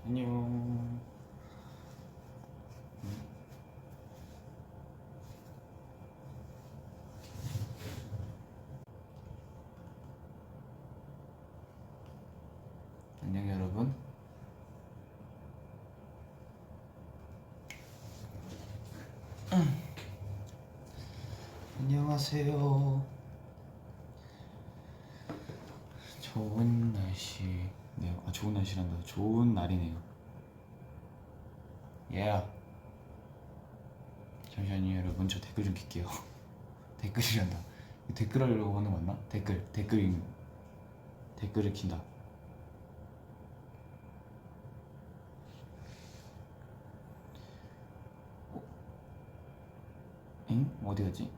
안녕. 안녕 여러분. 안녕하세요. 좋은 날씨. 네, 좋은 날씨란다. 좋은 날이네요. Yeah. 잠시만요 여러분, 저 댓글 좀 킬게요. 댓글이란다. 댓글 하려고 하는 거 맞나? 댓글을 킨다. 엥? 어디 갔지?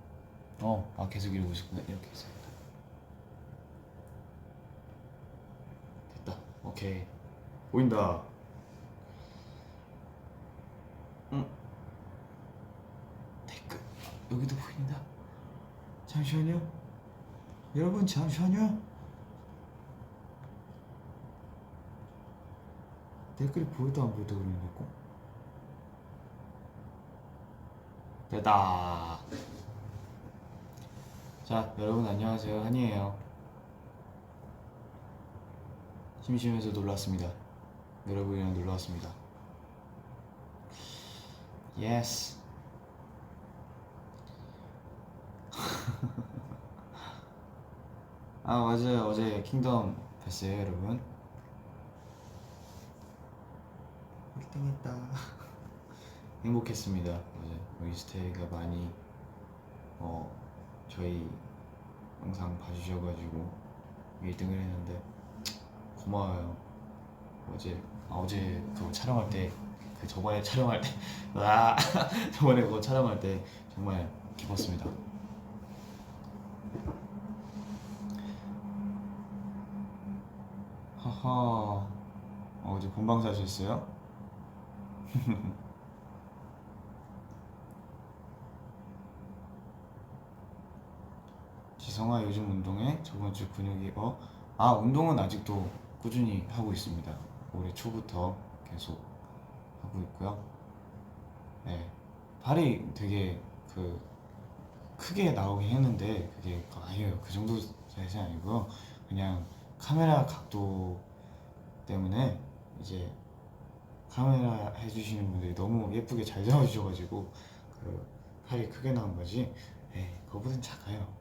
계속 이러고 있었구나. 이렇게 있어야겠다. 됐다. 오케이. 보인다. 댓글. 여기도 보인다. 잠시만요. 여러분, 잠시만요. 댓글이 보여도 안 보여도 그러는 거고. 됐다. 자, 여러분 안녕하세요. 한이에요. 심심해서 놀러 왔습니다. 여러분이랑 놀러 왔습니다. 예스. 맞아요. 어제 킹덤 봤어요, 여러분. 1등했다. 행복했습니다. 어제 윈스테이가 많이 저희 영상 봐주셔가지고 1등을 했는데 고마워요. 어제 그거 촬영할 때, 저번에 촬영할 때 저번에 그거 촬영할 때 정말 기뻤습니다. 하하. 어제 본방사 하셨어요? 지성아, 요즘 운동해? 저번 주 근육이 운동은 아직도 꾸준히 하고 있습니다. 올해 초부터 계속 하고 있고요. 네, 팔이 되게 크게 나오긴 했는데 그게 아니에요. 그 정도 사이즈 아니고요. 그냥 카메라 각도 때문에 이제 카메라 해주시는 분들이 너무 예쁘게 잘 잡아주셔가지고 팔이 크게 나온 거지. 네, 그거보단 작아요.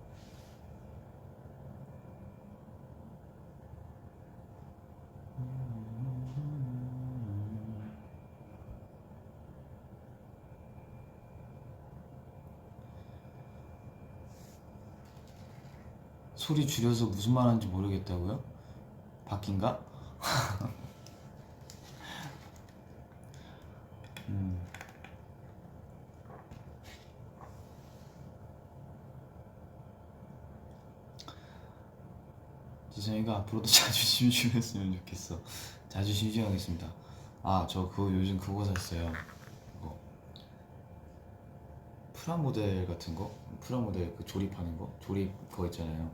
소리 줄여서 무슨 말 하는지 모르겠다고요? 바뀐가? 지성이가 앞으로도 자주 심심했으면 좋겠어. 자주 심심하겠습니다. 저 요즘 그거 샀어요. 프라모델 같은 거? 프라모델 조립하는 거? 조립 그거 있잖아요.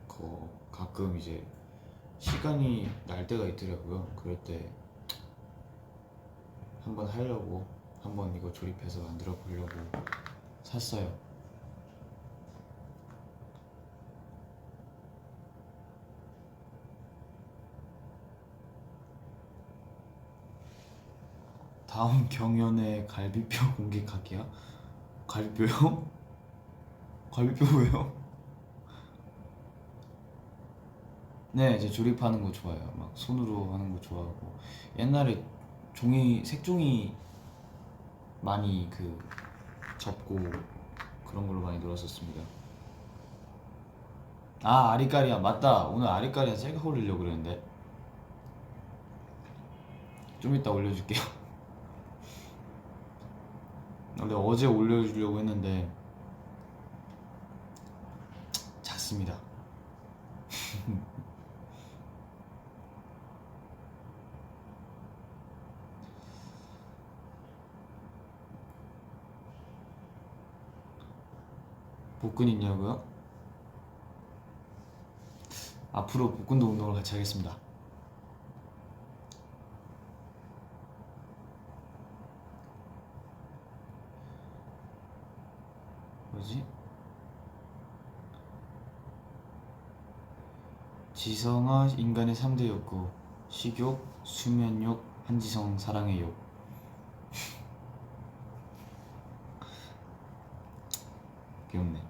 그거 가끔 이제 시간이 날 때가 있더라고요. 그럴 때 한번 하려고, 한번 이거 조립해서 만들어 보려고 샀어요. 다음 경연에 갈비뼈 공개할게요. 갈비뼈요? 갈비뼈 왜요? 네, 이제 조립하는 거 좋아해요. 막 손으로 하는 거 좋아하고. 옛날에 색종이 많이 접고 그런 걸로 많이 놀았었습니다. 아리까리야, 맞다. 오늘 아리까리야 셀카 올리려고 그랬는데 좀 이따 올려줄게요. 원래 어제 올려주려고 했는데 잤습니다. 복근 있냐고요? 앞으로 복근도 운동을 같이 하겠습니다. 지성아 인간의 3대 욕구 식욕, 수면욕, 한지성 사랑의 욕. 귀엽네.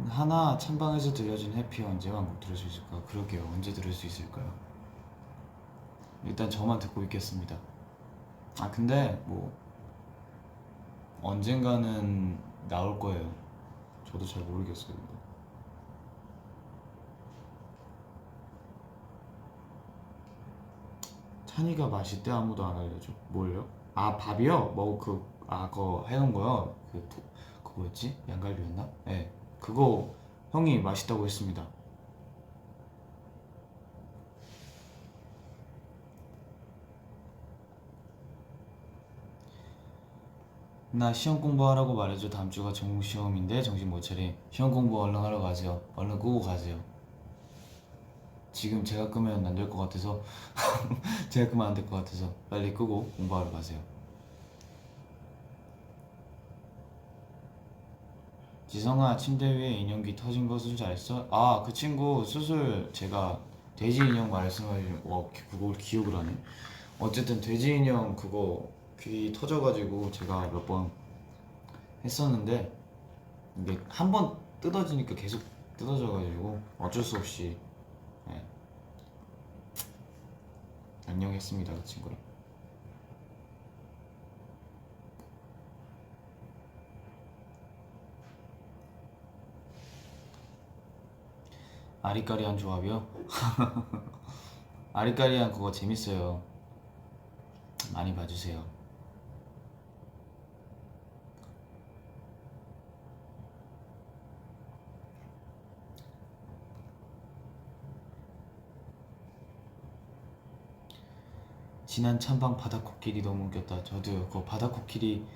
하나 찬방에서 들려준 해피 언제 완곡 들을 수 있을까? 그러게요. 언제 들을 수 있을까요? 일단 저만 듣고 있겠습니다. 근데 뭐 언젠가는 나올 거예요. 저도 잘 모르겠어요. 찬이가 맛있대. 아무도 안 알려줘. 뭘요? 밥이요? 그거 해놓은 거요? 그거 뭐였지? 양갈비였나? 네, 그거 형이 맛있다고 했습니다. 나 시험 공부하라고 말해줘. 다음 주가 전공 시험인데 정신 못 차리. 시험 공부 얼른 하러 가세요. 얼른 끄고 가세요. 지금 제가 끄면 안 될 것 같아서 제가 끄면 안 될 것 같아서 빨리 끄고 공부하러 가세요. 지성아, 침대 위에 인형귀 터진 거 수술 잘했어? 그 친구 수술 제가 돼지 인형 말씀하신 그걸 기억을 하네. 어쨌든 돼지 인형 그거 귀 터져가지고 제가 몇 번 했었는데 이게 한 번 뜯어지니까 계속 뜯어져가지고 어쩔 수 없이 안녕했습니다, 그 친구랑. 아리까리한 조합이요? 아리까리한 그거 재밌어요. 많이 봐주세요. 지난 찬방 바다코끼리 너무 웃겼다. 저도요. 그거 바다코끼리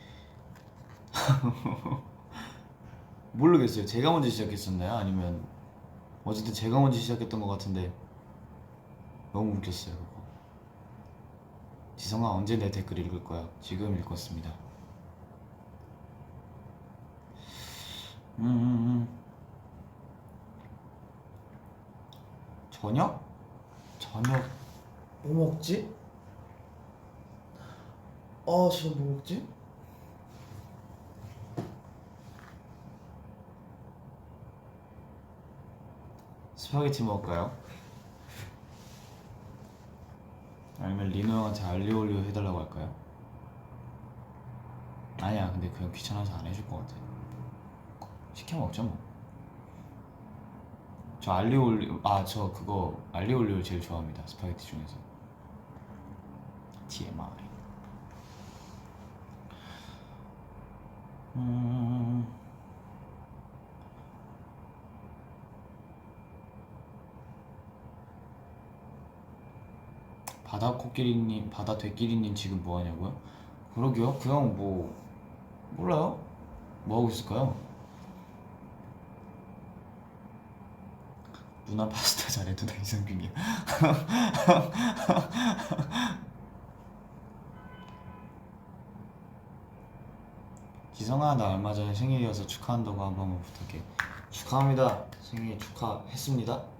모르겠어요. 제가 먼저 시작했었나요? 아니면 어쨌든 제가 먼저 시작했던 것 같은데 너무 웃겼어요. 그거. 지성아, 언제 내 댓글 읽을 거야? 지금 읽었습니다. 저녁? 저녁 뭐 먹지? 저녁 뭐 먹지? 스파게티 먹을까요? 아니면 리노 형한테 알리올리오 해달라고 할까요? 아니야, 근데 그냥 귀찮아서 안 해줄 것 같아. 시켜 먹죠 뭐. 저 알리올리오 저 그거 알리올리오 제일 좋아합니다. 스파게티 중에서. TMI. 바다코끼리님, 바다되끼리님 지금 뭐 하냐고요? 그러게요. 그냥 뭐 몰라요. 뭐 하고 있을까요? 누나 파스타 잘해. 누나 이상균이야. 지성아, 나 얼마 전에 생일이어서 축하한다고 한 번만 부탁해. 축하합니다. 생일 축하했습니다.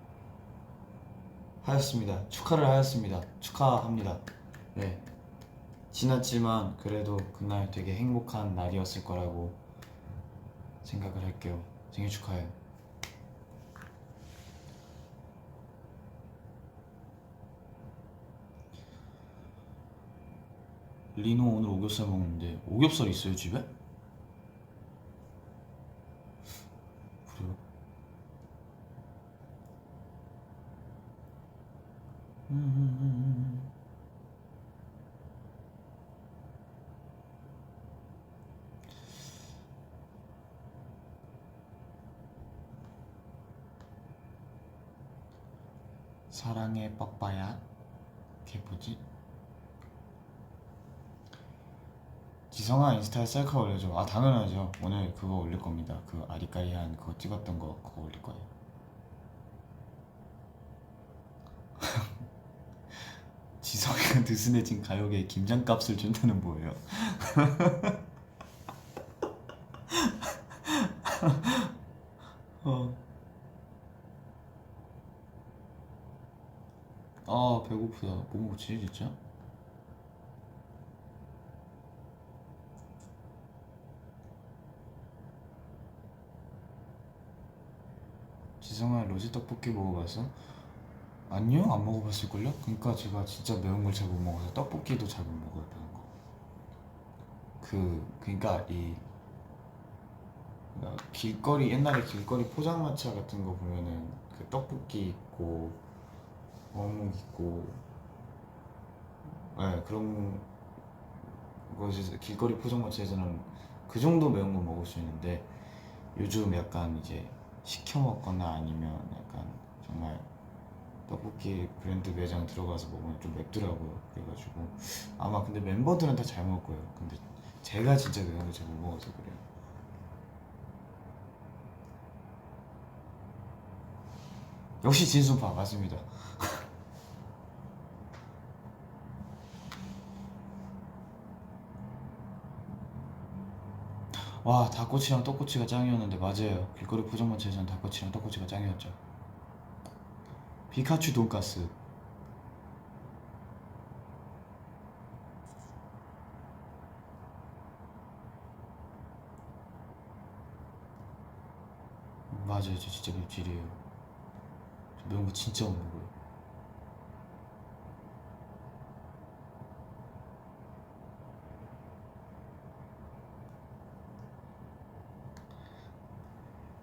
하였습니다. 축하를 하였습니다. 축하합니다. 네. 지났지만 그래도 그날 되게 행복한 날이었을 거라고 생각을 할게요. 생일 축하해. 리노 오늘 오겹살 먹는데 오겹살 있어요 집에? 그래요? 사랑의 빡빠야. 그게 뭐지? 지성아, 인스타에 셀카 올려줘. 당연하죠. 오늘 그거 올릴 겁니다. 그 아리까리한 그거 찍었던 거 그거 올릴 거예요. 지성이가 느슨해진 가요계에 김장값을 준다는 뭐예요? 어. 아 배고프다. 뭐 먹지 진짜? 지성아 로제 떡볶이 먹어봤어? 아니요 안 먹어봤을걸요? 그러니까 제가 진짜 매운 걸 잘 못 먹어서 떡볶이도 잘 못 먹어요 매운 거. 그러니까 이 길거리 옛날에 길거리 포장마차 같은 거 보면은 그 떡볶이 있고 어묵 있고 네, 그런 거지. 길거리 포장마차에서는 그 정도 매운 거 먹을 수 있는데 요즘 약간 이제 시켜 먹거나 아니면 약간 정말 떡볶이 브랜드 매장 들어가서 먹으면 좀 맵더라고요. 그래가지고 아마 근데 멤버들은 다 잘 먹을 거예요. 근데 제가 진짜 매운 걸 잘 못 먹어서 그래요. 역시 진수파 맞습니다. 와 닭꼬치랑 떡꼬치가 짱이었는데 맞아요. 길거리 포장마차에서는 닭꼬치랑 떡꼬치가 짱이었죠. 피카츄 돈가스. 맞아요. 저 진짜 맵찔이에요. 저 매운 거 진짜 못 먹어요.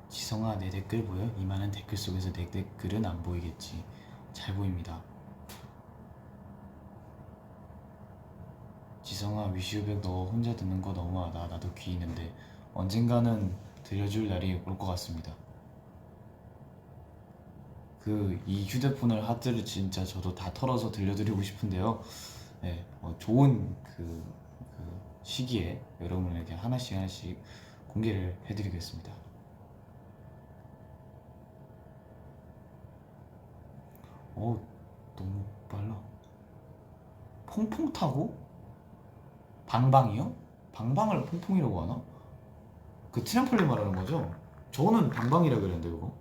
지성아 내 댓글 보여? 이 많은 댓글 속에서 내 댓글은 안 보이겠지. 잘 보입니다. 지성아 위시유백 너 혼자 듣는 거 너무하다. 나도 귀 있는데 언젠가는 들려줄 날이 올 것 같습니다. 이 휴대폰을 하드를 진짜 저도 다 털어서 들려드리고 싶은데요. 네, 좋은 시기에 여러분에게 하나씩 하나씩 공개를 해드리겠습니다. 너무 빨라. 퐁퐁 타고? 방방이요? 방방을 퐁퐁이라고 하나? 그 트램폴린 말하는 거죠? 저는 방방이라 그랬는데 그거.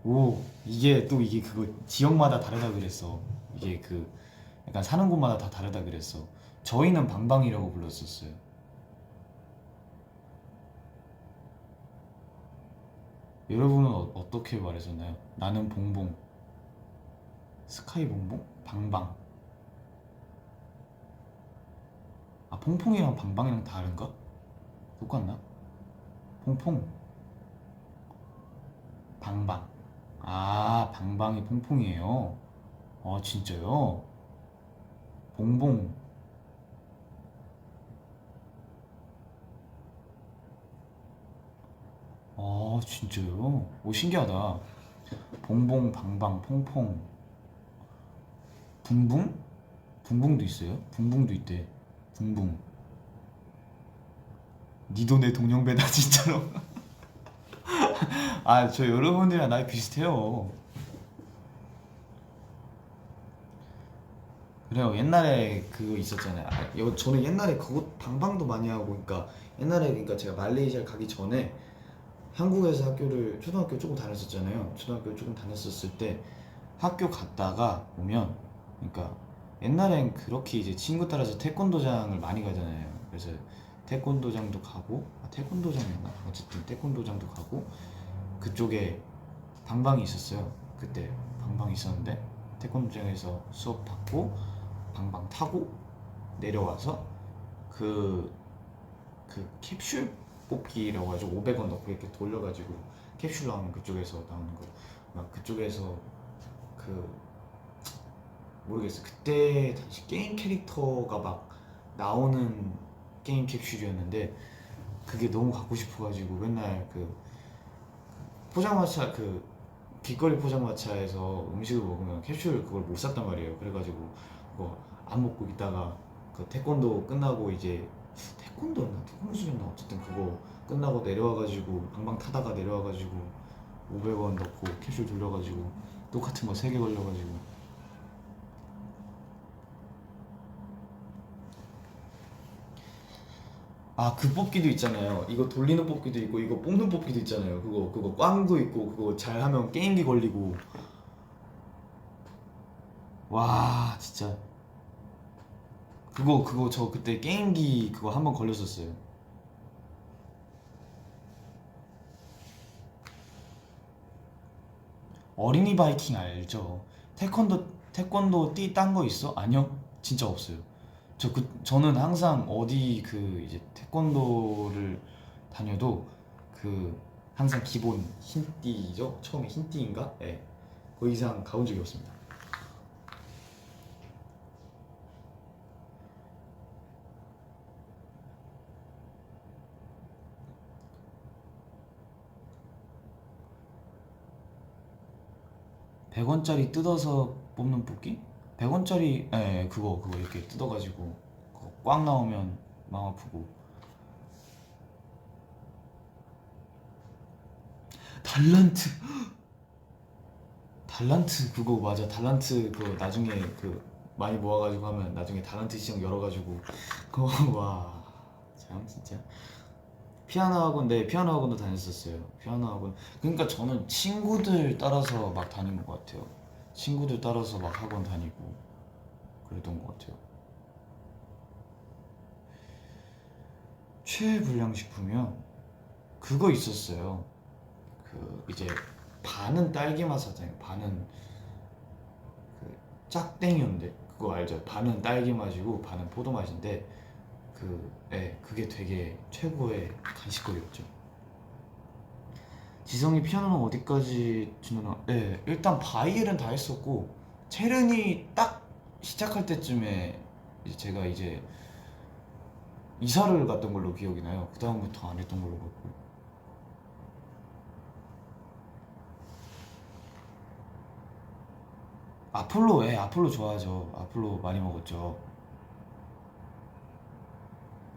오 이게 또 이게 그거 지역마다 다르다 그랬어. 이게 약간 사는 곳마다 다 다르다 그랬어. 저희는 방방이라고 불렀었어요. 여러분은 어떻게 말하셨나요? 나는 봉봉, 스카이 봉봉, 방방. 아 퐁퐁이랑 방방이랑 다른가? 똑같나? 퐁퐁, 방방. 아 방방이 퐁퐁이에요. 아 진짜요? 봉봉. 아 진짜요? 오 신기하다. 봉봉, 방방, 퐁퐁, 붕붕? 붕붕도 있어요? 붕붕도 있대. 붕붕. 니도 내 동년배다 진짜로. 아 저 여러분들이랑 나이 비슷해요. 그래요. 옛날에 그거 있었잖아요. 저는 옛날에 그거 방방도 많이 하고, 그러니까 옛날에 그러니까 제가 말레이시아 가기 전에 한국에서 초등학교 조금 다녔었잖아요. 초등학교 조금 다녔었을 때 학교 갔다가 오면, 그러니까 옛날엔 그렇게 이제 친구 따라서 태권도장을 많이 가잖아요. 그래서 태권도장도 가고, 태권도장이었나? 어쨌든 태권도장도 가고, 그쪽에 방방이 있었어요. 그때 방방이 있었는데 태권도장에서 수업 받고 방방 타고 내려와서 그, 캡슐 뽑기라고 가지고 500원 넣고 이렇게 돌려가지고 캡슐 나오는 그쪽에서 나오는 거, 막 그쪽에서 그 모르겠어. 그때 당시 게임 캐릭터가 막 나오는 게임 캡슐이었는데 그게 너무 갖고 싶어가지고 맨날 포장마차 길거리 포장마차에서 음식을 먹으면 캡슐 그걸 못 샀단 말이에요. 그래가지고 그거 안 먹고 있다가 태권도 끝나고 이제 태권도였나 태권도술이었나 어쨌든 그거 끝나고 내려와가지고 방방 타다가 내려와가지고 500원 넣고 캡슐 돌려가지고 똑같은 거 3개 걸려가지고. 아, 그 뽑기도 있잖아요. 이거 돌리는 뽑기도 있고 이거 뽑는 뽑기도 있잖아요. 그거 꽝도 있고 그거 잘하면 게임기 걸리고. 와, 진짜. 그거 저 그때 게임기 그거 한번 걸렸었어요. 어린이 바이킹 알죠? 태권도 띠 딴 거 있어? 아니요, 진짜 없어요. 저는 항상 어디 그 이제 태권도를 다녀도 그 항상 기본 흰띠죠? 처음에 흰띠인가? 예. 네. 그 이상 가본 적이 없습니다. 100원짜리 뜯어서 뽑는 뽑기? 100원짜리, 예, 그거 이렇게 뜯어가지고 그거 꽝 나오면 마음 아프고. 달란트, 달란트 그거 맞아. 달란트 그거 나중에 그 많이 모아가지고 하면 나중에 달란트 시장 열어가지고 그거 와, 참 진짜. 피아노 학원, 네, 피아노 학원도 다녔었어요. 피아노 학원. 그러니까 저는 친구들 따라서 막 다닌 것 같아요. 친구들 따라서 막 학원 다니고 그랬던 것 같아요. 최애 불량식품이요? 그거 있었어요. 그 이제 반은 딸기 맛 사잖아요. 반은 그 짝땡이었는데 그거 알죠? 반은 딸기 맛이고 반은 포도 맛인데 그게 되게 최고의 간식거리였죠. 지성이 피아노는 어디까지 치느냐? 네, 일단 바이엘은 다 했었고 체르니 딱 시작할 때쯤에 이제 제가 이제 이사를 갔던 걸로 기억이 나요. 그 다음부터 안 했던 걸로 기억고. 아폴로, 예, 아폴로 좋아하죠. 아폴로 많이 먹었죠.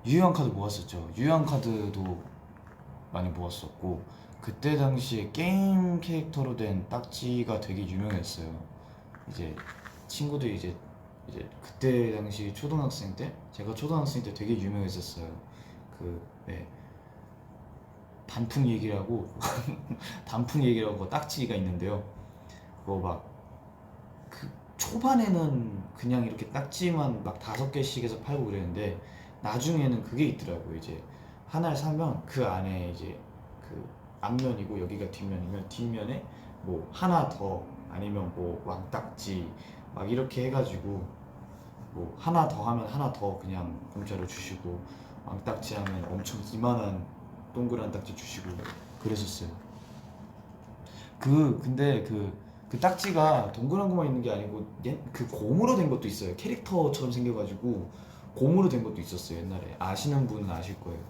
유효한 카드 모았었죠. 유효한 카드도 많이 모았었고 그때 당시에 게임 캐릭터로 된 딱지가 되게 유명했어요. 이제 친구들이 이제 그때 당시 초등학생 때 제가 초등학생 때 되게 유명했었어요. 그 네, 단풍 얘기라고 단풍 얘기라고 딱지가 있는데요. 그거 막 그 초반에는 그냥 이렇게 딱지만 막 5개씩 해서 팔고 그랬는데 나중에는 그게 있더라고요. 이제 하나를 사면 그 안에 이제 그 앞면이고 여기가 뒷면이면 뒷면에 뭐 하나 더 아니면 뭐 왕딱지 막 이렇게 해가지고 뭐 하나 더 하면 하나 더 그냥 공짜로 주시고 왕딱지 하면 엄청 이만한 동그란 딱지 주시고 그랬었어요. 근데 그 딱지가 동그란 것만 있는 게 아니고 그 곰으로 된 것도 있어요. 캐릭터처럼 생겨가지고 곰으로 된 것도 있었어요. 옛날에 아시는 분은 아실 거예요.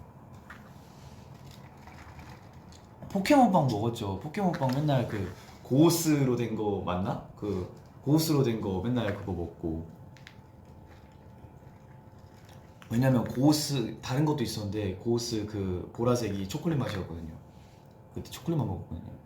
포켓몬빵 먹었죠. 포켓몬빵 맨날 그 고스로 된 거 맞나? 그 고스로 된 거 맨날 그거 먹고. 왜냐면 고스 다른 것도 있었는데 고스 그 보라색이 초콜릿 맛이었거든요. 그때 초콜릿만 먹었거든요.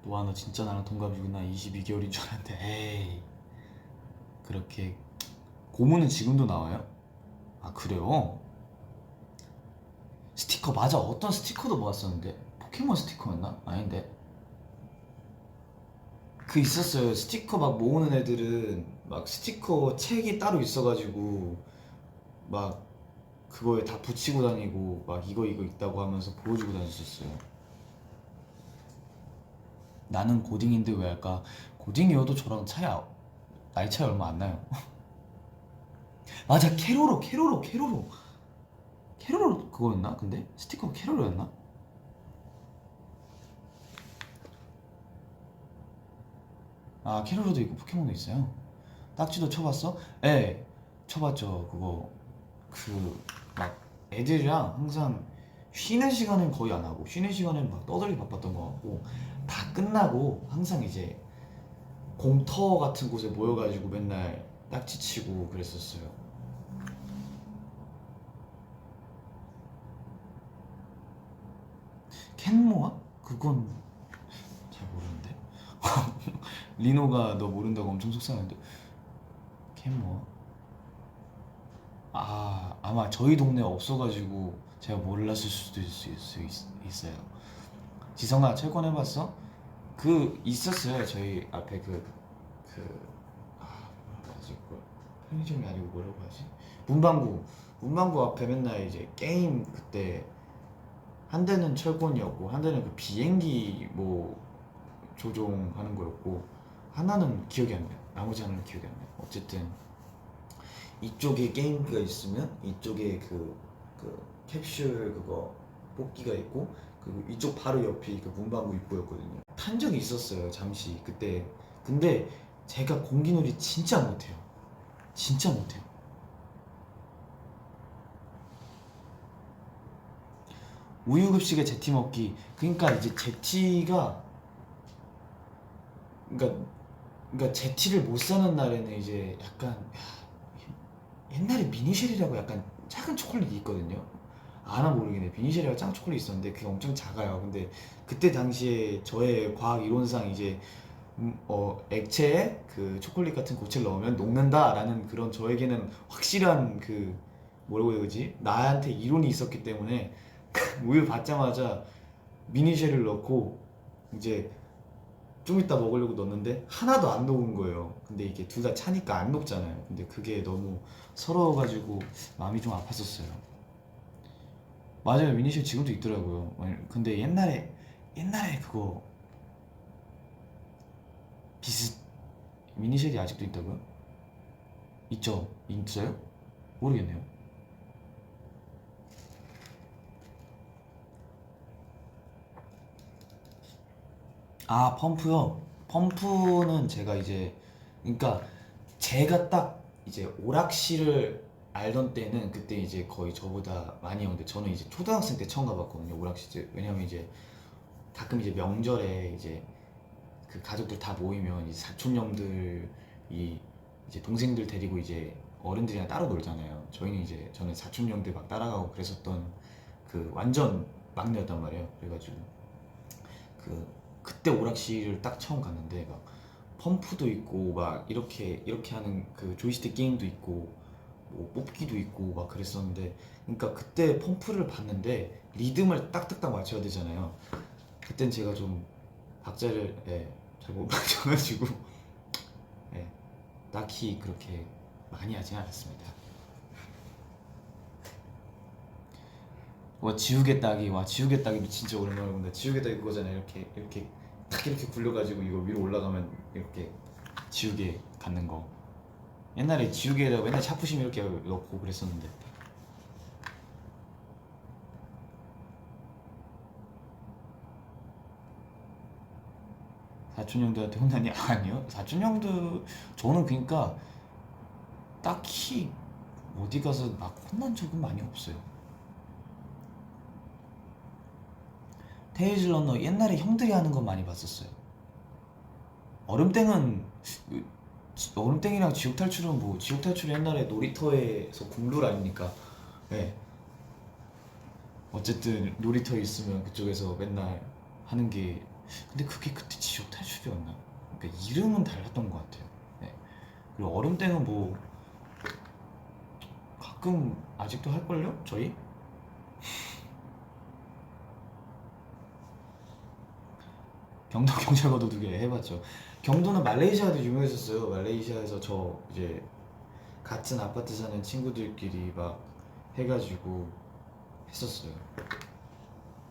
와, 너 진짜 나랑 동갑이구나. 22개월인 줄 알았는데. 에이, 그렇게. 고무는 지금도 나와요? 아, 그래요? 스티커 맞아. 어떤 스티커도 모았었는데. 포켓몬 스티커였나? 아닌데. 그 있었어요. 스티커 막 모으는 애들은 막 스티커 책이 따로 있어가지고 막 그거에 다 붙이고 다니고 막 이거 있다고 하면서 보여주고 다녔었어요. 나는 고딩인데 왜 할까? 고딩이어도 저랑 나이 차이 얼마 안 나요. 맞아, 캐로로 그거였나? 근데 스티커 캐로로였나? 아, 캐로로도 있고 포켓몬도 있어요. 딱지도 쳐봤어? 예, 쳐봤죠. 그거 막 애들이랑 항상 쉬는 시간은 거의 안 하고 쉬는 시간엔 막 떠들기 바빴던 것 같고 다 끝나고 항상 이제 공터 같은 곳에 모여가지고 맨날 딱지 치고 그랬었어요. 캔모아? 그건 잘 모르는데. 리노가 너 모른다고 엄청 속상한데. 캔뭐? 아, 아마 저희 동네에 없어가지고 제가 몰랐을 수도 있어요. 지성아, 철권해봤어? 그 있었어요. 저희 앞에 뭐라고 하지? 그걸 편의점이 아니고 뭐라고 하지? 문방구 앞에 맨날 이제 게임, 그때 한 대는 철권이었고 한 대는 그 비행기 뭐 조종하는 거였고, 하나는 기억이 안 나요. 나머지 하나는 기억이 안 나요. 어쨌든 이쪽에 게임기가 있으면 이쪽에 그 캡슐 그거 뽑기가 있고, 그리고 이쪽 바로 옆이 그 문방구 입구였거든요. 탄 적이 있었어요, 잠시 그때. 근데 제가 공기놀이 진짜 못해요. 진짜 못해요. 우유급식에 제티 먹기. 그러니까 이제 제티가, 그러니까 제티를 못 사는 날에는 이제 약간, 옛날에 미니쉘이라고 약간 작은 초콜릿이 있거든요. 아나 모르겠네. 미니쉘이라고 작은 초콜릿 있었는데 그게 엄청 작아요. 근데 그때 당시에 저의 과학 이론상 이제 액체에 그 초콜릿 같은 고체를 넣으면 녹는다라는 그런, 저에게는 확실한 그 뭐라고 해야 되지? 나한테 이론이 있었기 때문에 우유 받자마자 미니쉘을 넣고 이제 좀 이따 먹으려고 넣었는데 하나도 안 녹은 거예요. 근데 이게 둘 다 차니까 안 녹잖아요. 근데 그게 너무 서러워가지고 마음이 좀 아팠었어요. 맞아요, 미니쉘 지금도 있더라고요. 근데 옛날에 그거 비슷 미니쉘이 아직도 있다고요? 있죠? 있어요? 모르겠네요. 아, 펌프요? 펌프는 제가 이제, 그러니까 제가 딱 이제 오락실을 알던 때는 그때 이제 거의 저보다 많이 오는데, 저는 이제 초등학생 때 처음 가봤거든요, 오락실. 왜냐면 이제 가끔 이제 명절에 이제 그 가족들 다 모이면 이제 사촌형들이 이제 동생들 데리고 이제 어른들이랑 따로 놀잖아요. 저는 사촌형들 막 따라가고 그랬었던 그 완전 막내였단 말이에요. 그래가지고 그때 오락실을 딱 처음 갔는데, 막 펌프도 있고 막 이렇게 하는 그 조이스틱 게임도 있고 뭐 뽑기도 있고 막 그랬었는데, 그러니까 그때 펌프를 봤는데 리듬을 딱딱딱 맞춰야 되잖아요. 그땐 제가 좀 박자를, 잘 못 맞춰가지고, 예, 딱히 그렇게 많이 하진 않았습니다. 지우개 따기도 진짜 오랜만에 본다. 지우개 따기 그거잖아요. 이렇게 딱 이렇게 굴려가지고 이거 위로 올라가면 이렇게 지우개 갖는 거. 옛날에 지우개에다가 맨날 차푸심 이렇게 넣고 그랬었는데. 사촌 형들한테 혼나니? 아니요. 사촌 형들, 저는 그러니까 딱히 어디 가서 막 혼난 적은 많이 없어요. 테이즐 러너 옛날에 형들이 하는 건 많이 봤었어요. 얼음땡은, 얼음땡이랑 지옥탈출은 뭐, 지옥탈출은 옛날에 놀이터에서 국룰 아닙니까? 네. 어쨌든 놀이터에 있으면 그쪽에서 맨날 하는 게, 근데 그게 그때 지옥탈출이었나? 그러니까 이름은 달랐던 것 같아요. 네. 그리고 얼음땡은 뭐 가끔 아직도 할걸요? 저희? 경도 경찰 거도두개 해봤죠. 경도는 말레이시아도 유명했었어요. 말레이시아에서 저 이제 같은 아파트 사는 친구들끼리 막 해가지고 했었어요.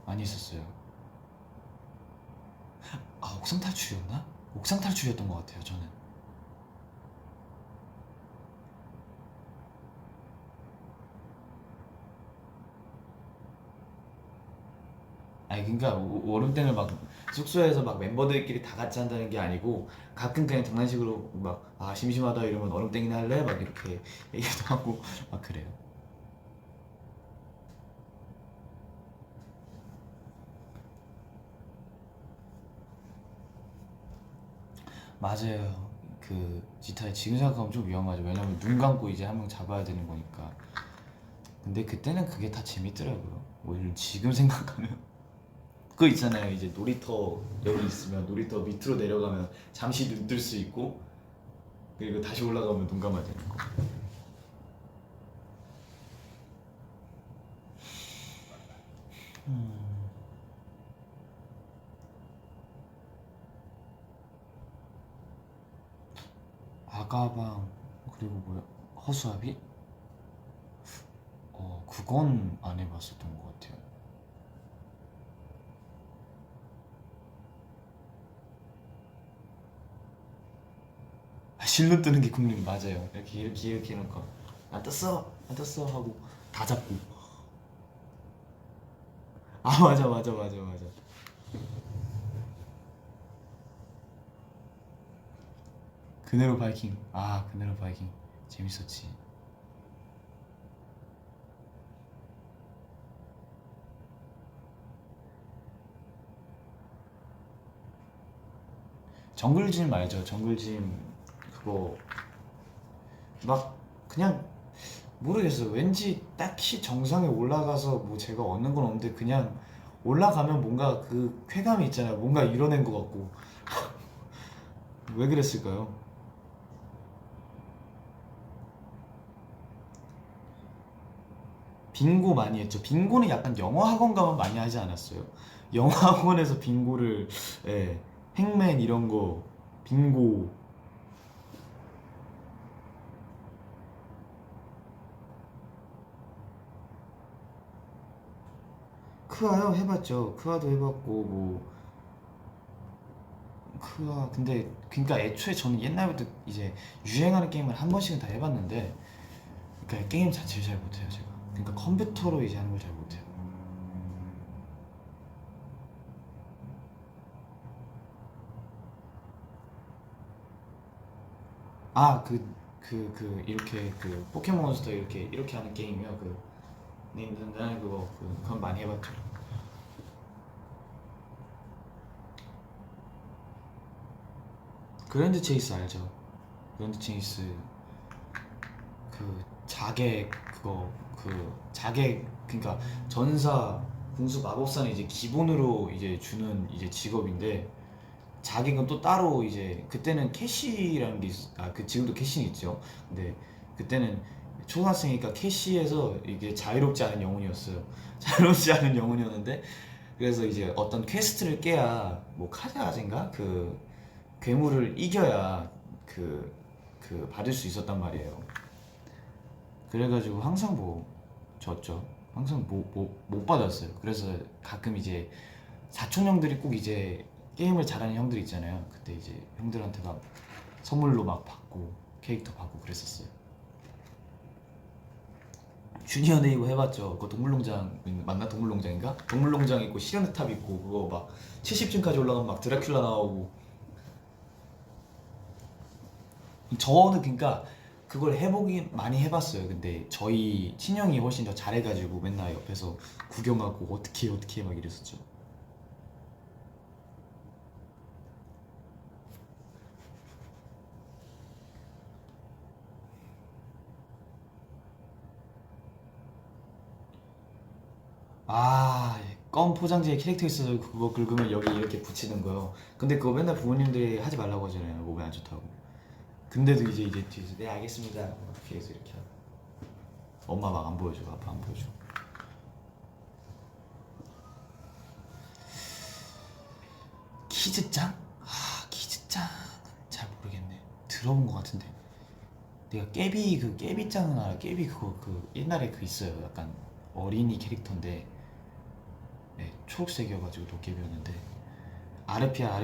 많이 했었어요. 아, 옥상 탈출이었나? 옥상 탈출이었던 것 같아요, 저는. 아니, 그러니까 얼음땡을 막 숙소에서 막 멤버들끼리 다 같이 한다는 게 아니고, 가끔 그냥 장난식으로 막, 아 심심하다 이러면 얼음땡이나 할래? 막 이렇게 얘기도 하고 막 그래요. 맞아요. 그 지타이 지금 생각하면 좀 위험하죠. 왜냐면 눈 감고 이제 한 명 잡아야 되는 거니까. 근데 그때는 그게 다 재밌더라고요. 오히려 지금 생각하면 그거 있잖아요. 이제 놀이터 여기 있으면 놀이터 밑으로 내려가면 잠시 눈 뜰 수 있고 그리고 다시 올라가면 눈 감아야 되는 거. 아가방 그리고 뭐야 허수아비? 그건 안 해봤었던 것 같아요. 실눈 뜨는 게 국룰 맞아요. 이렇게 해놓고 안 떴어 안 떴어 하고 다 잡고. 아 맞아. 그네로 바이킹. 아 그네로 바이킹 재밌었지. 정글짐 알죠? 정글짐 그거 막 그냥 모르겠어요. 왠지 딱히 정상에 올라가서 뭐 제가 얻는 건 없는데 그냥 올라가면 뭔가 그 쾌감이 있잖아요. 뭔가 이뤄낸 것 같고. 왜 그랬을까요? 빙고 많이 했죠. 빙고는 약간 영어 학원 가면 많이 하지 않았어요? 영어 학원에서 빙고를 예, 행맨 이런 거 빙고. 크아요 해봤죠. 크아도 해봤고 뭐 크아 근데 그러니까 애초에 저는 옛날부터 이제 유행하는 게임을 한 번씩은 다 해봤는데 그러니까 게임 자체를 잘 못해요 제가. 그러니까 컴퓨터로 이제 하는 걸 잘 못해요. 이렇게 그 포켓몬스터 이렇게 하는 게임이요. 그 닌텐도 그건 많이 해봤죠. 그랜드 체이스 알죠? 그랜드 체이스 그 자객 그거 그 자객 그러니까 전사 궁수 마법사는 이제 기본으로 이제 주는 이제 직업인데 자객은 또 따로 이제 그때는 캐시라는 게 그 지금도 캐시는 있죠. 근데 그때는 초등학생이니까 캐시에서 이게 자유롭지 않은 영혼이었어요. 자유롭지 않은 영혼이었는데 그래서 이제 어떤 퀘스트를 깨야 뭐 카드아젠가 그 괴물을 이겨야 받을 수 있었단 말이에요. 그래가지고 항상 뭐 졌죠. 항상 못 받았어요. 그래서 가끔 이제 사촌 형들이 꼭 이제 게임을 잘하는 형들 있잖아요. 그때 이제 형들한테 막 선물로 막 받고 캐릭터 받고 그랬었어요. 주니어 네이버 해봤죠. 그거 동물농장 맞나? 동물농장인가? 동물농장 있고 시련의 탑 있고 그거 막 70층까지 올라가면 막 드라큘라 나오고. 저는 그러니까 그걸 해보긴 많이 해봤어요. 근데 저희 친형이 훨씬 더 잘해가지고 맨날 옆에서 구경하고 어떻게 막 이랬었죠. 껌 포장지에 캐릭터 있어서 그거 긁으면 여기 이렇게 붙이는 거요. 근데 그거 맨날 부모님들이 하지 말라고 하잖아요. 몸에 안 좋다고. 근데도 이제 뒤에서 네 알겠습니다. 이렇게 해서 이렇게 하고. 엄마 막 안 보여줘. 아빠 안 보여줘. 키즈짱? 키즈짱은 잘 모르겠네. 들어본 것 같은데. 내가 깨비짱은 알아. 깨비 그거 옛날에 있어요. 약간 어린이 캐릭터인데 네, 초록색이어가지고 도깨비였는데 아르피아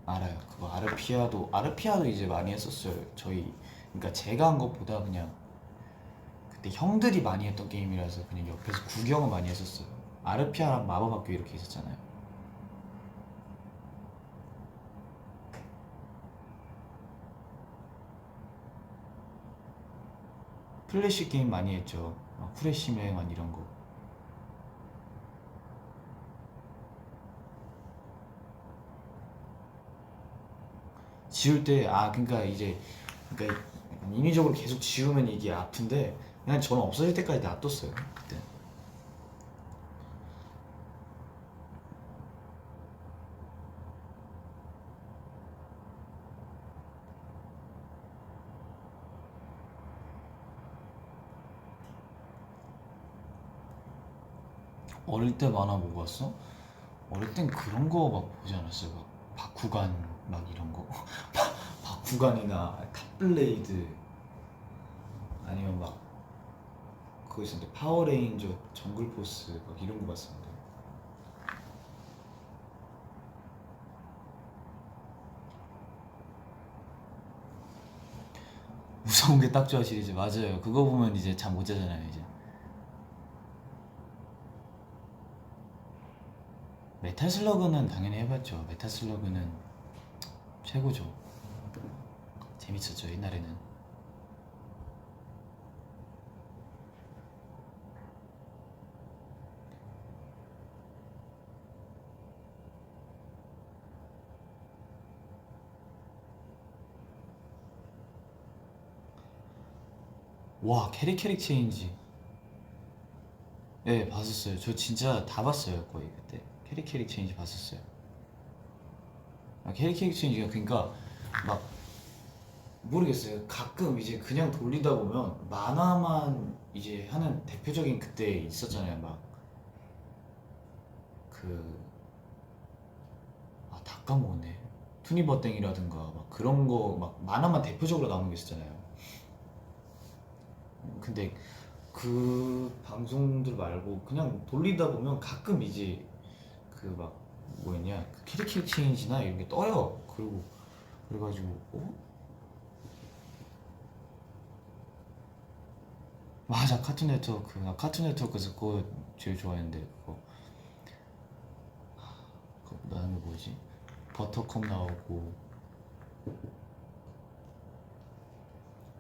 알아요. 그거 아르피아도 이제 많이 했었어요. 저희 그러니까 제가 한 것보다 그냥 그때 형들이 많이 했던 게임이라서 그냥 옆에서 구경을 많이 했었어요. 아르피아랑 마법학교 이렇게 있었잖아요. 플래시 게임 많이 했죠. 후레쉬맨 이런 거. 지울 때 그러니까 이제 그러니까 인위적으로 계속 지우면 이게 아픈데 그냥 저는 없어질 때까지 놔뒀어요. 그때. 어릴 때 만화 뭐 봤어? 어릴 땐 그런 거 막 보지 않았어요? 막 바쿠간 막 이런 거. 바쿠간이나 탑블레이드 아니면 막 그거 있었는데 파워레인저 정글포스 막 이런 거 봤었는데. 무서운 게 딱 좋아 시리즈 맞아요. 그거 보면 이제 잠 못 자잖아요 이제. 메탈 슬러그는 당연히 해봤죠. 메탈 슬러그는 최고죠. 재밌었죠 옛날에는. 와 캐릭 체인지. 네 봤었어요. 저 진짜 다 봤어요 거의 그때. 캐릭 체인지 봤었어요. 아, 캐릭 체인지가 그러니까 막 모르겠어요. 가끔 이제 그냥 돌리다 보면 만화만 이제 하는 대표적인 그때 있었잖아요. 막 그 아 다 까먹었네. 투니버땡이라든가 막 그런 거 막 만화만 대표적으로 나오는 게 있었잖아요. 근데 그 방송들 말고 그냥 돌리다 보면 가끔 이제 그 막 뭐였냐 그 캐릭 체인지나 이런 게 떠요. 그리고 그래가지고 맞아 카툰 네트워크. 나 카툰 네트워크에서 그거 제일 좋아했는데 그거 그다음에 뭐지 버터컵 나오고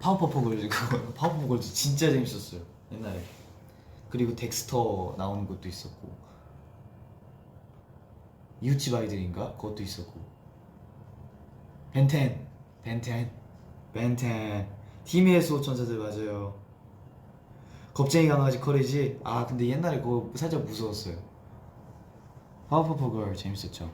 파워퍼프 걸즈 그거 파워퍼프 걸즈 진짜 재밌었어요 옛날에. 그리고 덱스터 나오는 것도 있었고 이웃집 아이들인가 그것도 있었고 벤텐 벤텐 벤텐 팀의 수호천사들 맞아요. 겁쟁이 강아지 커리지. 아 근데 옛날에 그거 살짝 무서웠어요. 파워퍼프 걸 재밌었죠.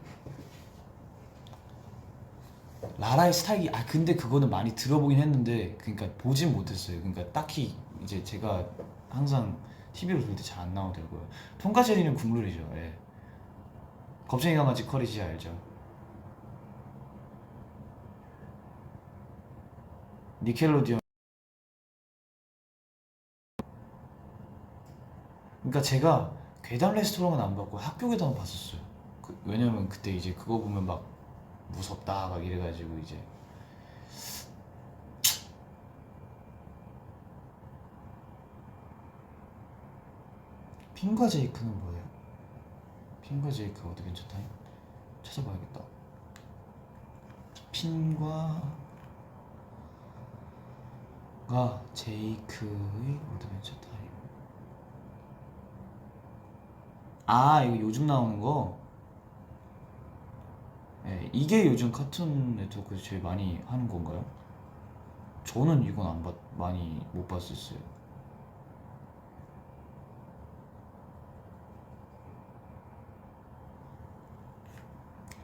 라라의 스타일이 아 근데 그거는 많이 들어보긴 했는데 그러니까 보진 못했어요. 그러니까 딱히 이제 제가 항상 TV로 볼 때 잘 안 나오더라고요. 통과제리는 국룰이죠. 예. 겁쟁이 강아지 커리지 알죠? 니켈로디언. 그러니까 제가 괴담 레스토랑은 안 봤고 학교 괴담은 봤었어요. 왜냐면 그때 이제 그거 보면 막 무섭다 막 이래가지고 이제 핀과 제이크는 뭐예요? 핀과 제이크 어드벤처 타임? 찾아봐야겠다. 핀과 제이크의 어드벤처 타임. 아 이거 요즘 나오는 거? 네, 이게 요즘 카툰 네트워크에서 제일 많이 하는 건가요? 저는 이건 안 봤, 많이 못 봤었어요.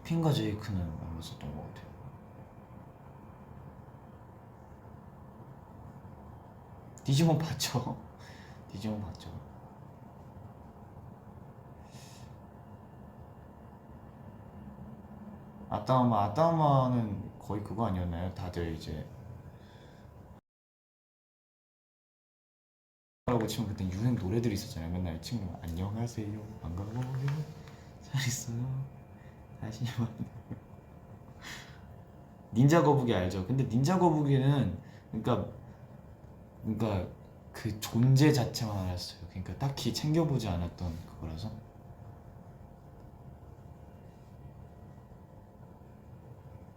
핀과 제이크는 안 봤었던 것 같아요. 디지몬 봤죠? 디지몬 봤죠? 아따마는 거의 그거 아니었나요? 다들 이제 라고 치면 그때 유행 노래들이 있었잖아요. 맨날 친구 안녕하세요 반가워요 잘 있어요 다시만. 닌자 거북이 알죠? 근데 닌자 거북이는 그러니까 그러니까 그 존재 자체만 알았어요. 그러니까 딱히 챙겨보지 않았던 그거라서.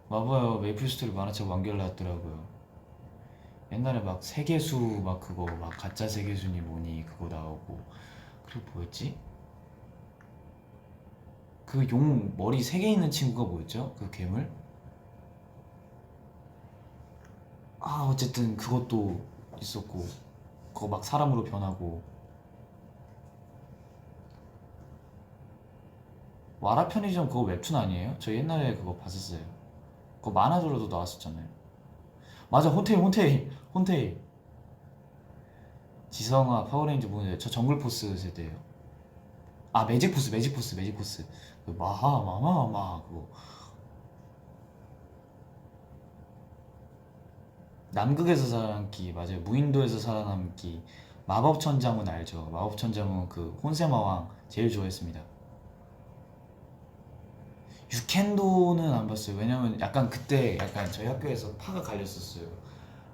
봐봐요 메이플 스토리 만화책 완결 나왔더라고요. 옛날에 막 세계수 막 그거 막 가짜 세계수니 뭐니 그거 나오고. 그리고 뭐였지? 그 용 머리 3개 있는 친구가 뭐였죠? 그 괴물? 아 어쨌든 그것도 있었고 그거 막 사람으로 변하고. 와라 편의점 그거 웹툰 아니에요? 저 옛날에 그거 봤었어요. 그거 만화로도 나왔었잖아요. 맞아 혼테이. 지성아 파워레인저 뭐냐 저 정글포스 세대예요. 아 매직포스 그 마하 그거 남극에서 살아남기 맞아요. 무인도에서 살아남기. 마법천자문 알죠? 마법천자문 그 혼세마왕 제일 좋아했습니다. 유켄도는 안 봤어요. 왜냐면 약간 그때 약간 저희 학교에서 파가 갈렸었어요.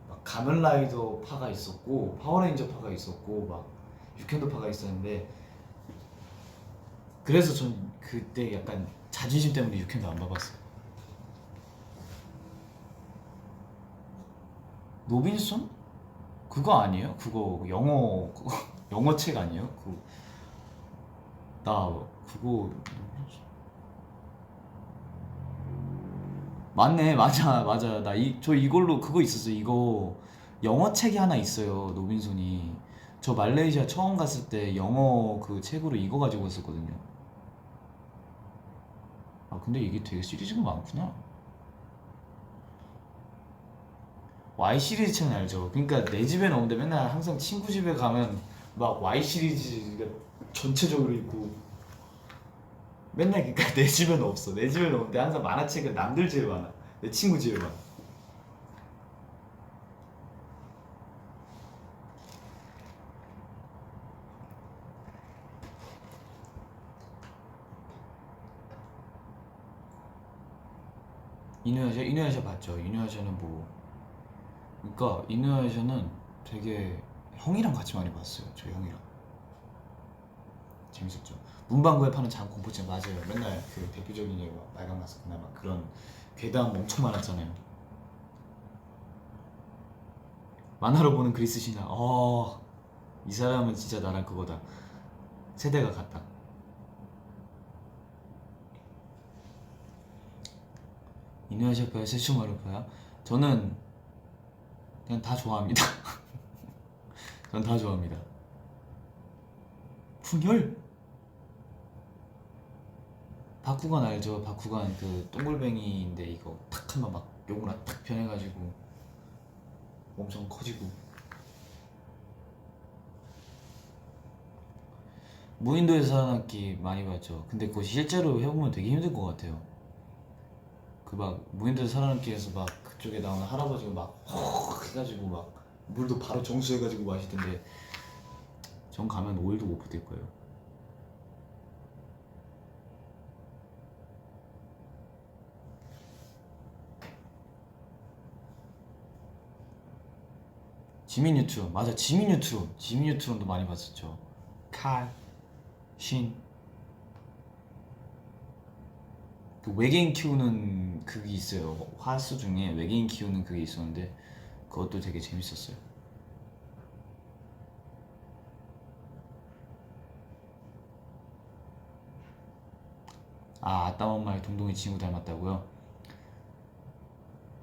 막 가면라이더 파가 있었고 파워레인저 파가 있었고 막 유켄도 파가 있었는데 그래서 전 그때 약간 자존심 때문에 유켄도 안 봐봤어요. 노빈son? 그거 아니에요? 그거 영어 그거 영어 책 아니에요? 나 그거 맞네 맞아 나 저 이걸로 그거 있었어요. 이거 영어 책이 하나 있어요. 노빈손이 저 말레이시아 처음 갔을 때 영어 그 책으로 이거 가지고 갔었거든요. 아 근데 이게 되게 시리즈가 많구나. Y 시리즈 책은 알죠. 그러니까 내 집에는 없는데 맨날 항상 친구 집에 가면 막 Y 시리즈가 전체적으로 있고 맨날 그러니까 내 집에는 없어. 내 집에는 없는데 항상 만화책은 남들 집에 많아. 내 친구 집에 많아. 이누야샤 봤죠. 이누야샤는 뭐 그러니까 이누야샤는 되게 형이랑 같이 많이 봤어요. 저희 형이랑 재밌었죠. 문방구에 파는 작은 공포책 맞아요. 맨날 그 대표적인 예가 빨간 마스크나 막 그런 괴담 엄청 많았잖아요. 만화로 보는 그리스 신화. 이 사람은 진짜 나랑 그거다. 세대가 같다. 이누야샤 봐요? 세슈마루 봐요? 저는 그냥 다 좋아합니다. 전 다 좋아합니다. 분열? 바쿠간 알죠? 바쿠간 그 동글뱅이인데 이거 탁 하면 막 용으로 탁 변해가지고 엄청 커지고. 무인도에서 살아남기 많이 봤죠. 근데 그거 실제로 해보면 되게 힘들 것 같아요. 그 막 무인도에서 살아남기 해서 막 그쪽에 나오는 할아버지가 막헉 해가지고 막 물도 바로 정수해가지고 마시던데 전 가면 오일도 못 버틸 거예요. 지미 뉴트론 맞아. 지미 뉴트론도 많이 봤었죠. 칼, 신, 그 외계인 키우는 그게 있어요. 화수 중에 외계인 키우는 그게 있었는데 그것도 되게 재밌었어요. 아 아따 엄마의 동동이 친구 닮았다고요?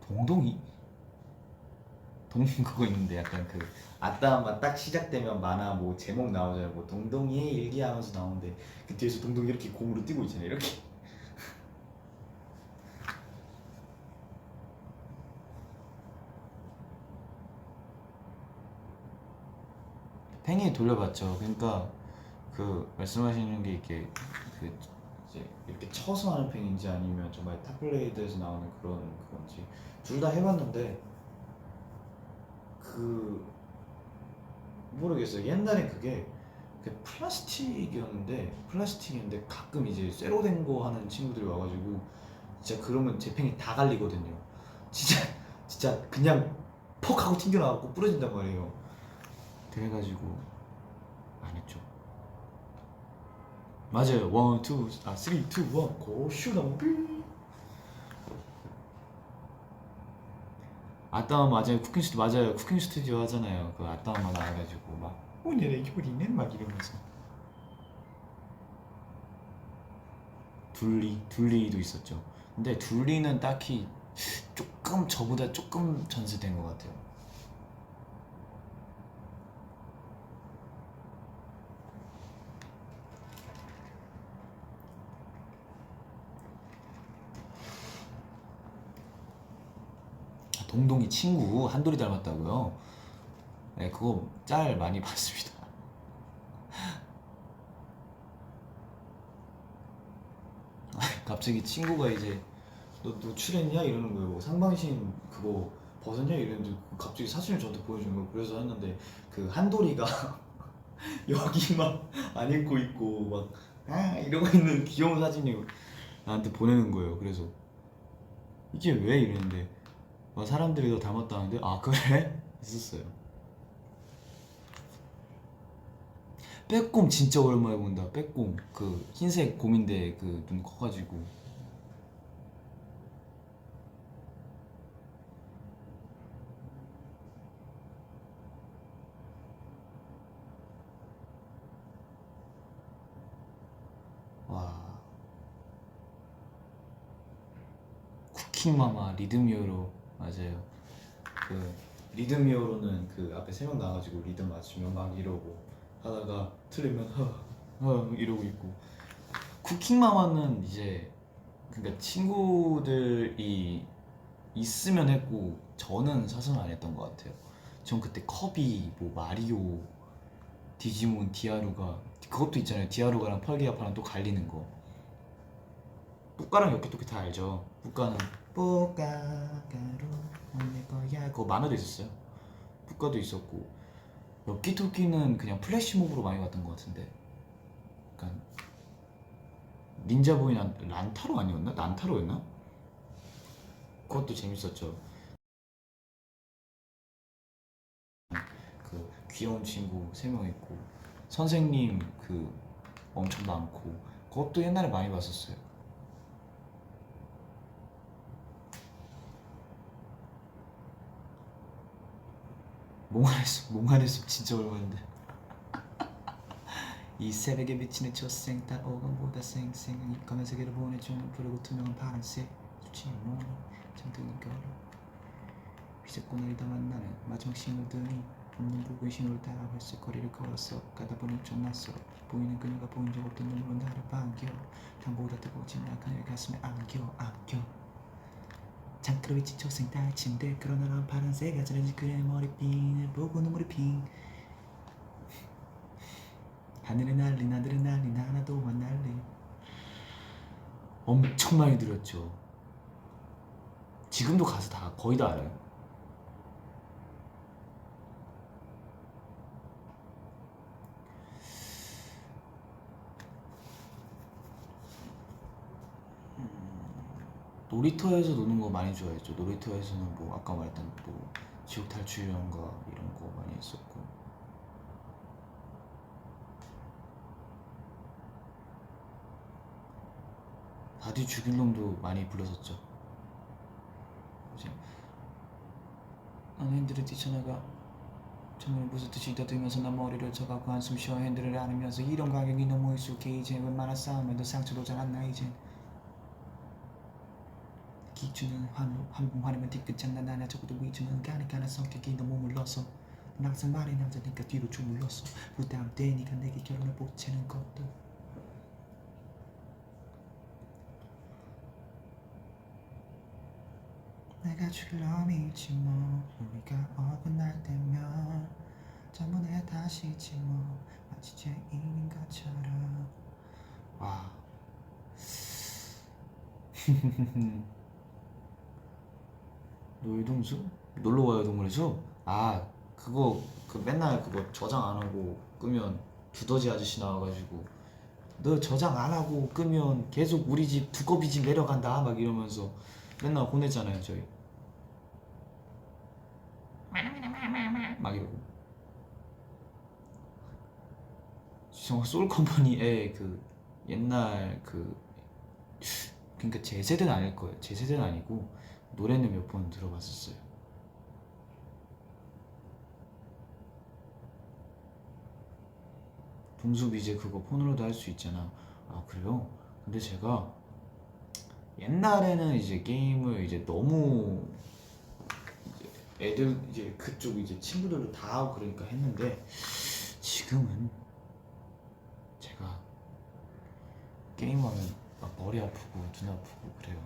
동동이? 동 그거 있는데 약간 그 아따 엄마 딱 시작되면 만화 뭐 제목 나오잖아요. 뭐 동동이의 일기 하면서 나오는데 그 뒤에서 동동이 이렇게 공으로 뛰고 있잖아요. 이렇게 팽이 돌려봤죠. 그러니까 그 말씀하시는 게 이렇게 그 이제 이렇게 쳐서 하는 팽인지 아니면 정말 탑블레이드에서 나오는 그런 그건지 둘 다 해봤는데 그 모르겠어요. 옛날에 그게 그 플라스틱이었는데 가끔 이제 쇠로 된 거 하는 친구들이 와가지고 진짜 그러면 제 팽이 다 갈리거든요. 진짜 진짜 그냥 퍽 하고 튕겨나가고 부러진단 말이에요. 그래가지고 안 했죠. 맞아요. 원, 투, 쓰리, 투, 원, 고, 슈다, 삐. 아따마 맞아요. 쿠킹 스튜디오 맞아요. 쿠킹 스튜디오 하잖아요. 그 아따마 나와가지고 막 오늘의 요리는 막 이러면서 둘리도 있었죠. 근데 둘리는 딱히 조금 저보다 조금 전세된 것 같아요. 동동이 친구 한돌이 닮았다고요? 네, 그거 짤 많이 봤습니다. 갑자기 친구가 이제 너 노출했냐 이러는 거예요. 뭐 상반신 그거 벗었냐 이랬는데 갑자기 사진을 저한테 보여준 거예요. 그래서 했는데 그 한돌이가 여기 막 안 입고 있고 막 이러고 있는 귀여운 사진이 나한테 보내는 거예요. 그래서 이게 왜 이랬는데 막 사람들이 너 닮았다는데 아 그래? 했었어요. 빼꼼 진짜 오랜만에 본다. 빼꼼 그 흰색 곰인데 그 눈 커가지고 와 쿠킹마마 리듬이어로 맞아요. 그 리듬이어로는 그 앞에 세 명 나와가지고 리듬 맞추면 막 이러고 하다가 틀리면 이러고 있고 쿠킹마마는 이제 그러니까 친구들이 있으면 했고 저는 사실 안 했던 것 같아요. 전 그때 커비, 뭐 마리오, 디지몬, 디아루가 그것도 있잖아요. 디아루가랑 펄기아파랑 또 갈리는 거. 뿌까랑 엽기토끼 다 알죠? 뿌까는 뿌까가루 내 거야 그거 만화도 있었어요. 뿌까도 있었고 엽기토끼는 그냥 플래시몹으로 많이 봤던 것 같은데 약간 닌자보이 란타로 아니었나? 난타로였나? 그것도 재밌었죠. 그 귀여운 친구 3명 있고 선생님 그 엄청 많고 그것도 옛날에 많이 봤었어요. 몽환의 숲 진짜 오랜만인데 이 새벽에 비치는 초생 달오감보다 쌩쌩한 이 검은 세계를 보내주는 푸르고 투명한 파란색 수치의 모니 잠드는 걸어 휘젓고 내리다 만나는 마지막 신호등이 없는 부부의 신호를 따라 벌써 거리를 걸었어 가다 보니 좀 낯설어 보이는 그녀가 보인 적 없던 눈으로 나를 반겨 담보다 뜨거워진 나 그녀의 가슴에 안겨 장크로 비친 초생 딸 침대 그러나 파란색 아저런지 그의 머리핀을 보고 눈물이 핑 하늘에 날리 나들에 날리 나나도만 날리 엄청 많이 들었죠. 지금도 가수 다 거의 다 알아요. 놀이터에서 노는 거 많이 좋아했죠. 놀이터에서는 뭐 아까 말했던 뭐 지옥 탈출연가 이런 거 많이 했었고 바디 죽일 놈도 많이 불렀었죠. 이제 난 핸들을 뛰쳐나가 정말 부서듯이 떠들면서 나 머리를 쳐가고 한숨 쉬어 핸들을 안으면서 이런 가격이 너무 익숙해 이제 웬만한 싸움에도 상처도 잘 안 나 이젠 기준은 한번 화내면 뒤끝장난 나냐 적어도 위주는 가니까는 성격이 너무 물러서 난 항상 말이 남자니까 뒤로 좀 물렀어 부담되니까 내게 결혼을 보채는 것도 내가 출렁이지 뭐 우리가 어긋날 때면 전부 내 탓이지 뭐 마치 죄인인 것처럼 와 놀동수? 놀러와요 동물의 숲? 아 그거 그 맨날 그거 저장 안 하고 끄면 두더지 아저씨 나와가지고 너 저장 안 하고 끄면 계속 우리 집 두꺼비 집 내려간다 막 이러면서 맨날 혼냈잖아요 저희 막 이러고 정말 소울컴퍼니의 그 옛날 그 그러니까 제 세대는 아닐 거예요. 제 세대는 아니고 노래는 몇 번 들어봤었어요. 동숲 이제 그거 폰으로도 할 수 있잖아. 아 그래요? 근데 제가 옛날에는 이제 게임을 이제 너무 이제 애들 이제 그쪽 이제 친구들도 다 하고 그러니까 했는데 지금은 제가 게임하면 막 머리 아프고 눈 아프고 그래요.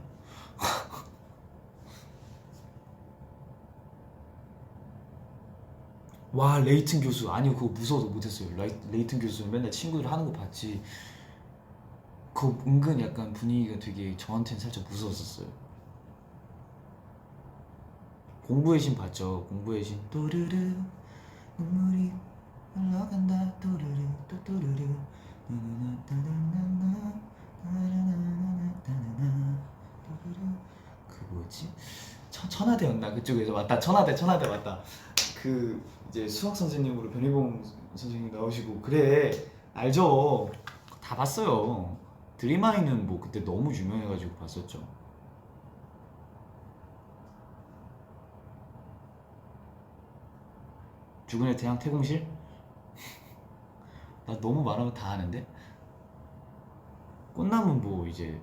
와 레이튼 교수 아니요 그거 무서워서 못했어요. 레이튼 교수는 맨날 친구들 하는 거 봤지 그 은근 약간 분위기가 되게 저한테는 살짝 무서웠었어요. 공부의 신 봤죠? 공부의 신 또르르 눈물이 흘러간다 또르르 또 또르르 그 뭐였지? 천하대였나 그쪽에서 맞다. 천하대 맞다. 그 이제 수학 선생님으로 변희봉 선생님 나오시고 그래 알죠? 다 봤어요. 드림아이는 뭐 그때 너무 유명해가지고 봤었죠. 죽은의 태양 태공실? 나 너무 말하면 다 아는데? 꽃남은 뭐 이제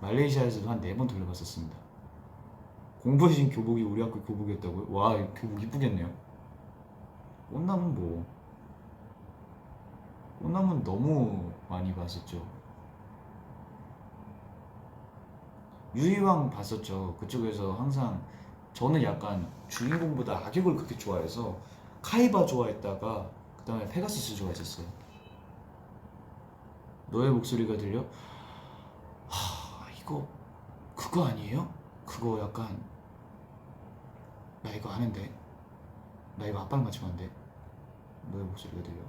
말레이시아에서도 한 4번 돌려봤었습니다. 공부해진 교복이 우리 학교 교복이었다고요? 와 교복 이쁘겠네요. 꽃남은 뭐 꽃남은 너무 많이 봤었죠. 유희왕 봤었죠. 그쪽에서 항상 저는 약간 주인공보다 악역을 그렇게 좋아해서 카이바 좋아했다가 그 다음에 페가수스 좋아했었어요. 너의 목소리가 들려? 이거 그거 아니에요? 그거 약간 나 이거 아는데 나 이거 아빠랑 같이 봤는데 너의 목소리가 들려.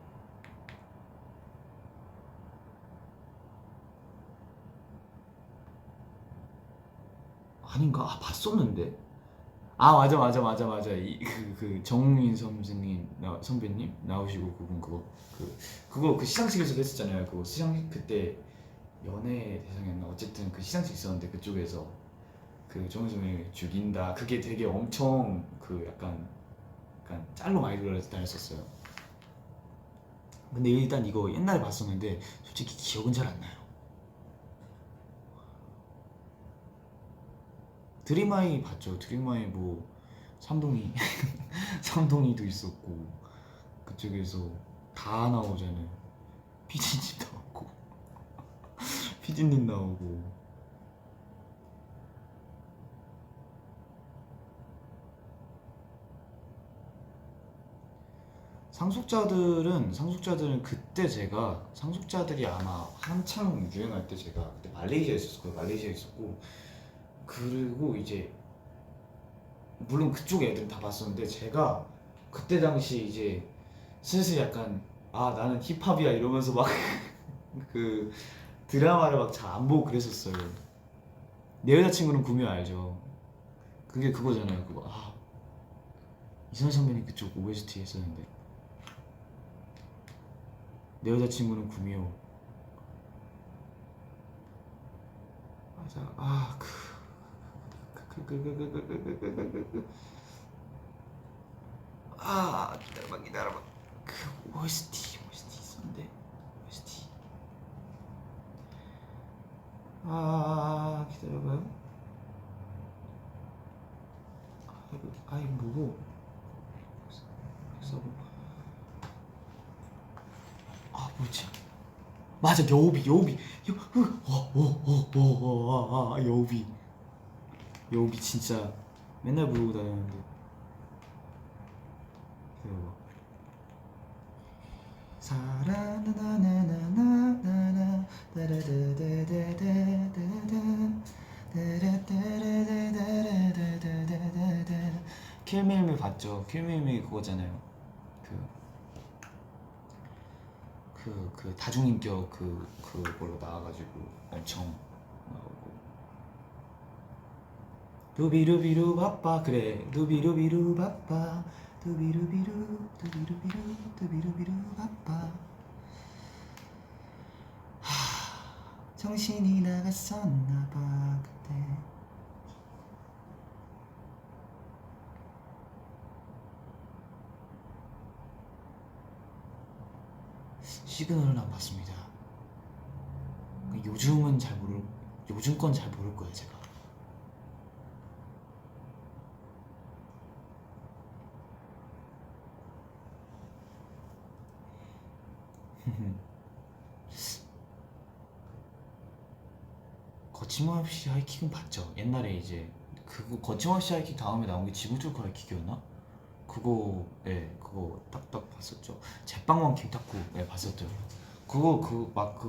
아닌가? 봤었는데. 맞아. 그 정민 선생님 선배님 나오시고 그분 그거 그 시상식에서도 했었잖아요. 그거 시상식 그때 연예 대상이었나 어쨌든 그 시상식 있었는데 그쪽에서 그 정민 선배님 죽인다 그게 되게 엄청 그 약간 짤로 많이 다녔었어요. 근데 일단 이거 옛날에 봤었는데 솔직히 기억은 잘 안 나요. 드림아이 봤죠. 드림아이 뭐 삼동이 삼동이도 있었고 그쪽에서 다 나오잖아요. 피디님 나오고 피디님 나오고 상속자들은 그때 제가 상속자들이 아마 한창 유행할 때 제가 그때 말레이시아에 있었고 그리고 이제 물론 그쪽 애들은 다 봤었는데 제가 그때 당시 이제 슬슬 약간 나는 힙합이야 이러면서 막 그 드라마를 막 잘 안 보고 그랬었어요. 내 여자친구는 구미호 알죠? 그게 그거잖아요. 그거 이선 선배님 그쪽 OST 했었는데 내 여자친구는 구미호 맞아. 기다려봐. 그 OST 있었는데 OST 기다려봐요. 이거 뭐고 써보. 뭐지? 맞아 여우비 여우비 진짜 맨날 부르고 다녔는데 기다려봐. 사라나나나나나나 킬밀미 봤죠? 킬밀미 그거잖아요. 그 다중인격 그걸로 나와가지고 엄청 나오고 루비루비루 바빠 그래 루비루비루 바빠 두비루비루 바빠 정신이 나갔었나봐 그때. 시그널은 안 봤습니다. 요즘 건 잘 모를 거예요 제가. 거침없이 하이킥은 봤죠. 옛날에 이제 그거 거침없이 하이킥 다음에 나온 게 지구 뚫고 하이킥이었나? 그거 딱딱 봤었죠. 제빵왕 김탁구 봤었죠. 그거 막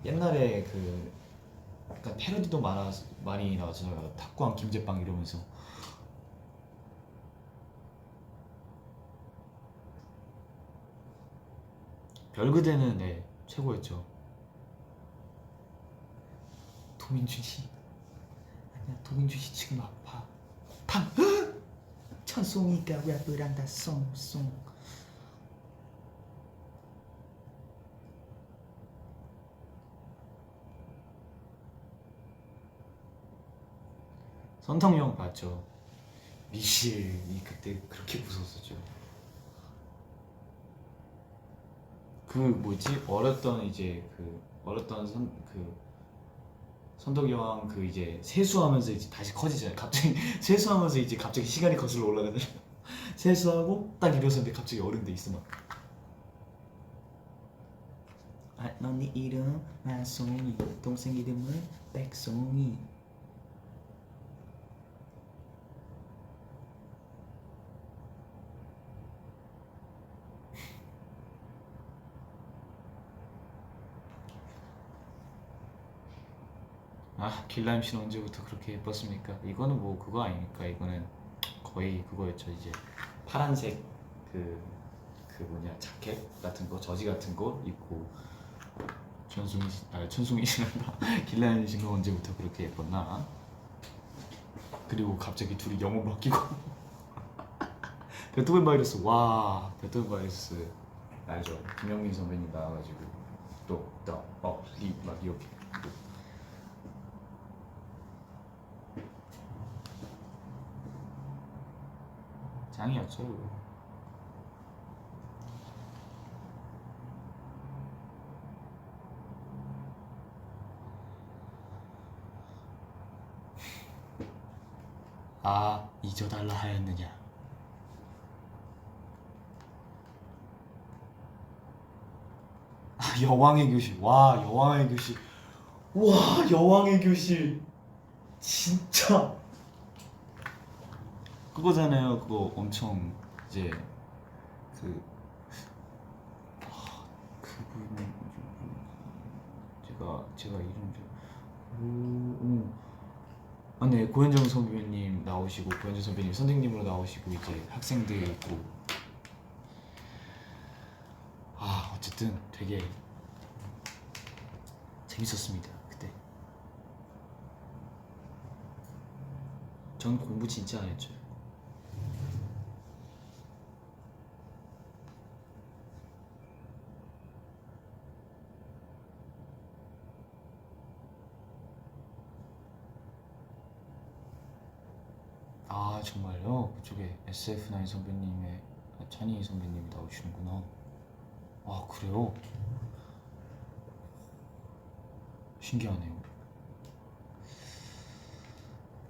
옛날에 그 약간 패러디도 많이 나왔잖아요. 탁구왕 김제빵 이러면서. 별그대는 네 최고였죠. 도민준 씨 아니야, 도민준 씨 지금 아파. 팡! 천송이가 랩을 한다 송송. 선덕형 맞죠. 미실이 그때 그렇게 무서웠었죠. 그 뭐지 어렸던 이제 그 어렸던 선덕이 형 그 이제 세수하면서 이제 다시 커지잖아요. 갑자기 세수하면서 이제 갑자기 시간이 거슬러 올라가잖아요. 세수하고 딱 일어섰는데 갑자기 어른 돼 있어 막. 아, 너네 이름 만송이, 동생 이름은 백송이. 아, 길라임 씨는 언제부터 그렇게 예뻤습니까? 이거는 뭐 그거 아닙니까? 이거는 거의 그거였죠. 이제 파란색 그 뭐냐 자켓 같은 거, 저지 같은 거 입고 천송이 씨란다. 길라임 씨가 언제부터 그렇게 예뻤나? 그리고 갑자기 둘이 영어 바뀌고 베토벤 바이러스. 와, 베토벤 바이러스 알죠? 김영민 선배님 나와가지고 또리막 이렇게. 짱이었죠. 아, 잊어달라 하였느냐. 아, 여왕의 교실. 와, 여왕의 교실. 와, 여왕의 교실. 진짜 그거잖아요. 그거 엄청 이제 그 그분 제가 이름 좀 아, 네, 고현정 선배님 나오시고 고현정 선배님 선생님으로 나오시고 이제 학생들 있고. 아, 어쨌든 되게 재밌었습니다 그때. 전 공부 진짜 안 했죠. 아, 정말요? 그쪽에 SF9 선배님의 찬희 선배님이 나오시는구나. 아, 그래요? 신기하네요.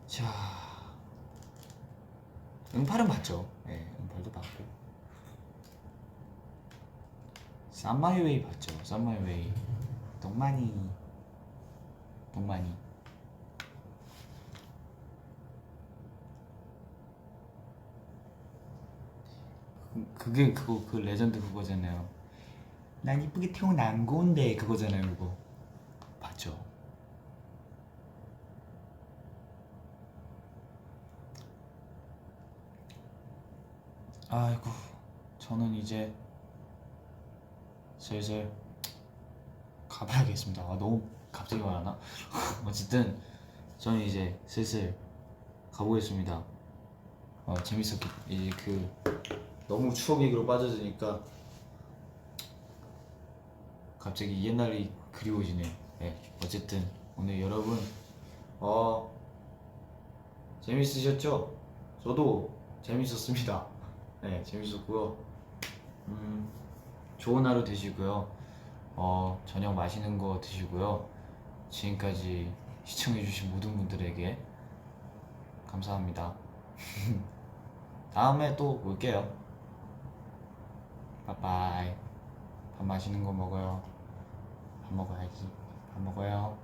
자, 응팔은 봤죠. 네, 응팔도 봤고. 쌈마이웨이 봤죠. 쌈마이웨이. 동만이. 그게 그거 그 레전드 그거잖아요. 난 이쁘게 태어난 건데 그거잖아요. 그거 봤죠. 아이고, 저는 이제 슬슬 가봐야겠습니다. 아, 너무 갑자기 말하나? 어쨌든 저는 이제 슬슬 가보겠습니다. 재밌었기 이제 너무 추억 얘기로 빠져드니까 갑자기 옛날이 그리워지네요. 네, 어쨌든 오늘 여러분 재밌으셨죠? 저도 재밌었습니다. 네, 재밌었고요. 좋은 하루 되시고요. 저녁 맛있는 거 드시고요. 지금까지 시청해주신 모든 분들에게 감사합니다. 다음에 또 올게요. 빠빠이. 밥 맛있는 거 먹어요. 밥 먹어야지. 밥 먹어요.